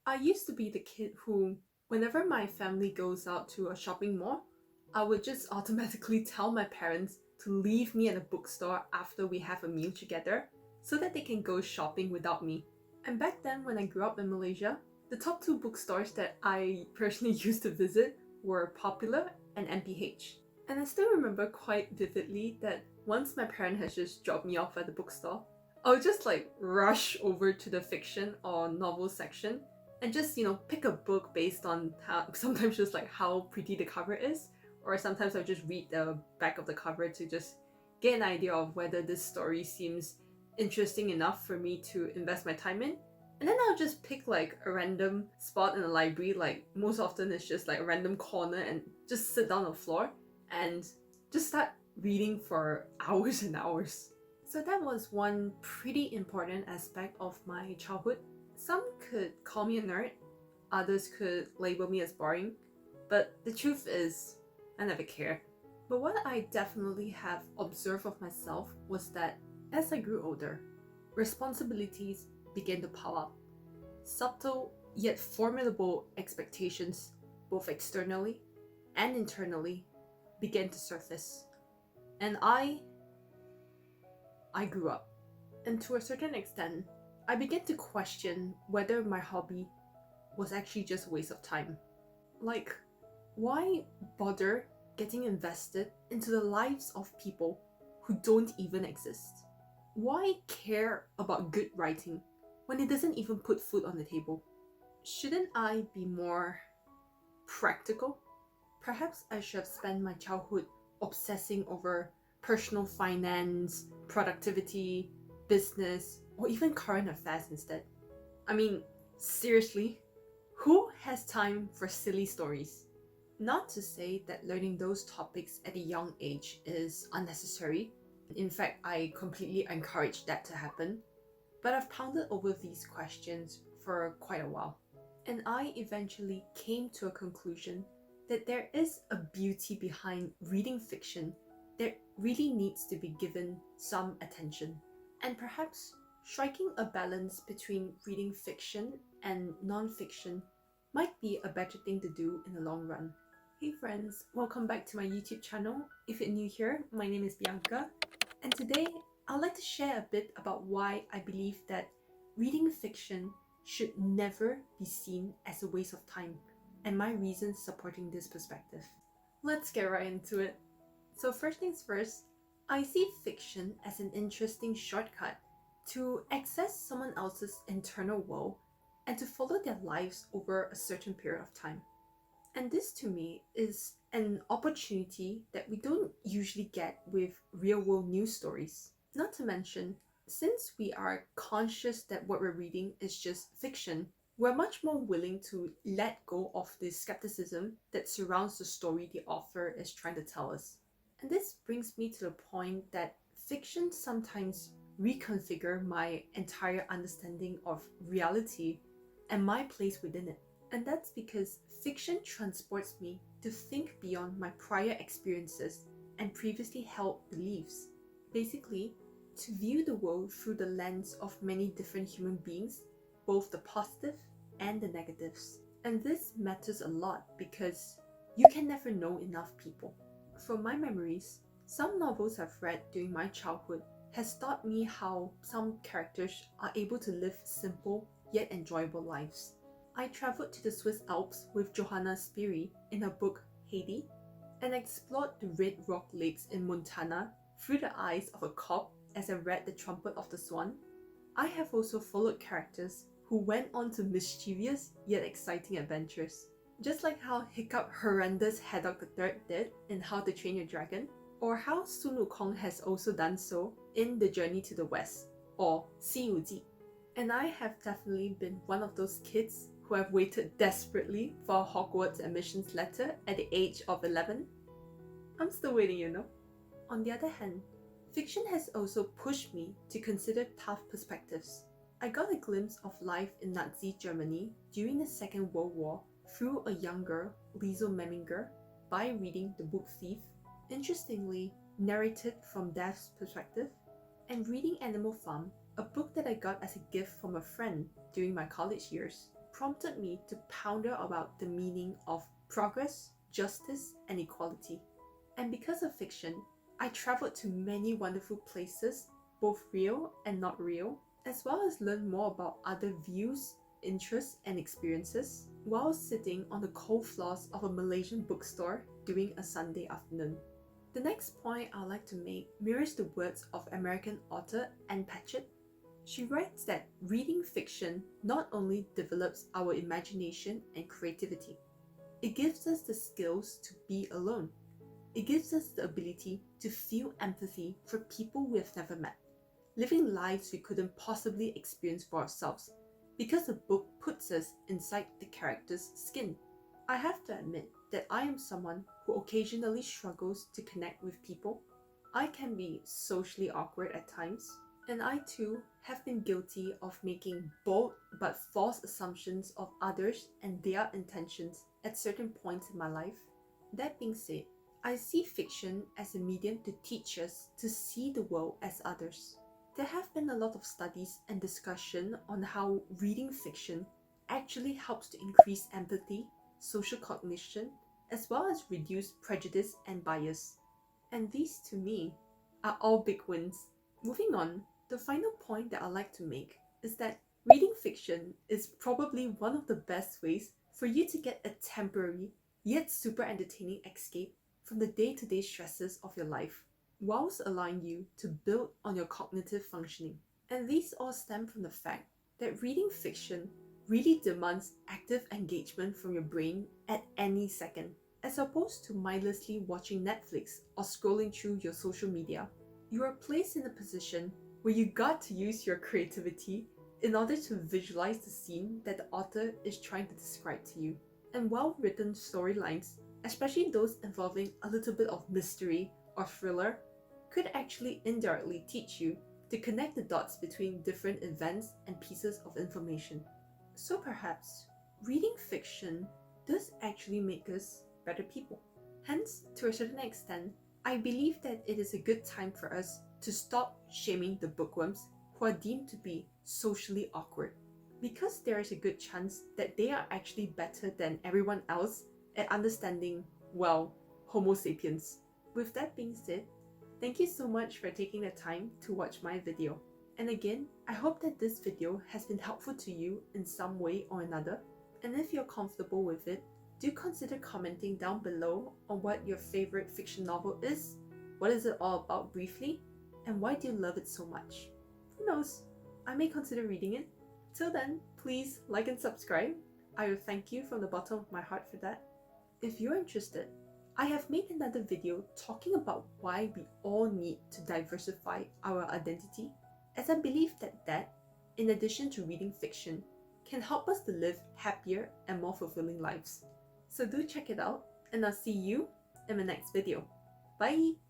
I used to be the kid who, whenever my family goes out to a shopping mall, I would just automatically tell my parents to leave me at a bookstore after we have a meal together so that they can go shopping without me. And back then, when I grew up in Malaysia, the top two bookstores that I personally used to visit were Popular and MPH. And I still remember quite vividly that once my parent has just dropped me off at the bookstore, I would just rush over to the fiction or novel section and just pick a book based on how sometimes just how pretty the cover is, or sometimes I'll just read the back of the cover to just get an idea of whether this story seems interesting enough for me to invest my time in. And then I'll just pick a random spot in the library, most often it's just a random corner, and just sit down on the floor and just start reading for hours and hours. So that was one pretty important aspect of my childhood. Some could call me a nerd, others could label me as boring, but the truth is, I never cared. But what I definitely have observed of myself was that as I grew older, responsibilities began to pile up. Subtle yet formidable expectations, both externally and internally, began to surface. And I grew up. And to a certain extent, I began to question whether my hobby was actually just a waste of time. Why bother getting invested into the lives of people who don't even exist? Why care about good writing when it doesn't even put food on the table? Shouldn't I be more practical? Perhaps I should have spent my childhood obsessing over personal finance, productivity, business, or even current affairs instead. I mean, seriously, who has time for silly stories? Not to say that learning those topics at a young age is unnecessary. In fact, I completely encourage that to happen. But I've pondered over these questions for quite a while. And I eventually came to a conclusion that there is a beauty behind reading fiction that really needs to be given some attention. And perhaps striking a balance between reading fiction and non-fiction might be a better thing to do in the long run. Hey friends, welcome back to my YouTube channel. If you're new here, my name is Bianca, and today I'd like to share a bit about why I believe that reading fiction should never be seen as a waste of time, and my reasons supporting this perspective. Let's get right into it. So first things first, I see fiction as an interesting shortcut to access someone else's internal world and to follow their lives over a certain period of time. And this to me is an opportunity that we don't usually get with real world news stories. Not to mention, since we are conscious that what we're reading is just fiction, we're much more willing to let go of the skepticism that surrounds the story the author is trying to tell us. And this brings me to the point that fiction sometimes reconfigure my entire understanding of reality and my place within it. And that's because fiction transports me to think beyond my prior experiences and previously held beliefs. Basically, to view the world through the lens of many different human beings, both the positive and the negatives. And this matters a lot because you can never know enough people. From my memories, some novels I've read during my childhood has taught me how some characters are able to live simple yet enjoyable lives. I travelled to the Swiss Alps with Johanna Spyri in her book Heidi, and explored the Red Rock Lakes in Montana through the eyes of a cop as I read The Trumpet of the Swan. I have also followed characters who went on to mischievous yet exciting adventures, just like how Hiccup Horrendous Haddock III did in How to Train Your Dragon, or how Sun Wukong has also done so in The Journey to the West, or 西游记. And I have definitely been one of those kids who have waited desperately for a Hogwarts admissions letter at the age of 11. I'm still waiting, you know. On the other hand, fiction has also pushed me to consider tough perspectives. I got a glimpse of life in Nazi Germany during the Second World War through a young girl, Liesel Memminger, by reading The Book Thief, interestingly narrated from Death's perspective, and reading Animal Farm, a book that I got as a gift from a friend during my college years, prompted me to ponder about the meaning of progress, justice, and equality. And because of fiction, I traveled to many wonderful places, both real and not real, as well as learn more about other views, interests, and experiences while sitting on the cold floors of a Malaysian bookstore during a Sunday afternoon. The next point I'd like to make mirrors the words of American author Ann Patchett. She writes that reading fiction not only develops our imagination and creativity, it gives us the skills to be alone. It gives us the ability to feel empathy for people we have never met, living lives we couldn't possibly experience for ourselves, because the book puts us inside the character's skin. I have to admit that I am someone who occasionally struggles to connect with people. I can be socially awkward at times, and I too have been guilty of making bold but false assumptions of others and their intentions at certain points in my life. That being said, I see fiction as a medium to teach us to see the world as others. There have been a lot of studies and discussion on how reading fiction actually helps to increase empathy, social cognition, as well as reduce prejudice and bias. And these, to me, are all big wins. Moving on, the final point that I'd like to make is that reading fiction is probably one of the best ways for you to get a temporary, yet super entertaining escape from the day-to-day stresses of your life, whilst allowing you to build on your cognitive functioning. And these all stem from the fact that reading fiction really demands active engagement from your brain at any second. As opposed to mindlessly watching Netflix or scrolling through your social media, you are placed in a position where you got to use your creativity in order to visualize the scene that the author is trying to describe to you. And well-written storylines, especially those involving a little bit of mystery or thriller, could actually indirectly teach you to connect the dots between different events and pieces of information. So perhaps reading fiction does actually make us better people. Hence, to a certain extent, I believe that it is a good time for us to stop shaming the bookworms who are deemed to be socially awkward, because there is a good chance that they are actually better than everyone else at understanding, well, Homo sapiens. With that being said, thank you so much for taking the time to watch my video. And again, I hope that this video has been helpful to you in some way or another. And if you're comfortable with it, do consider commenting down below on what your favorite fiction novel is, what is it all about briefly, and why do you love it so much? Who knows, I may consider reading it. Till then, please like and subscribe. I will thank you from the bottom of my heart for that. If you're interested, I have made another video talking about why we all need to diversify our identity, as I believe that, in addition to reading fiction, can help us to live happier and more fulfilling lives. So do check it out, and I'll see you in the next video. Bye!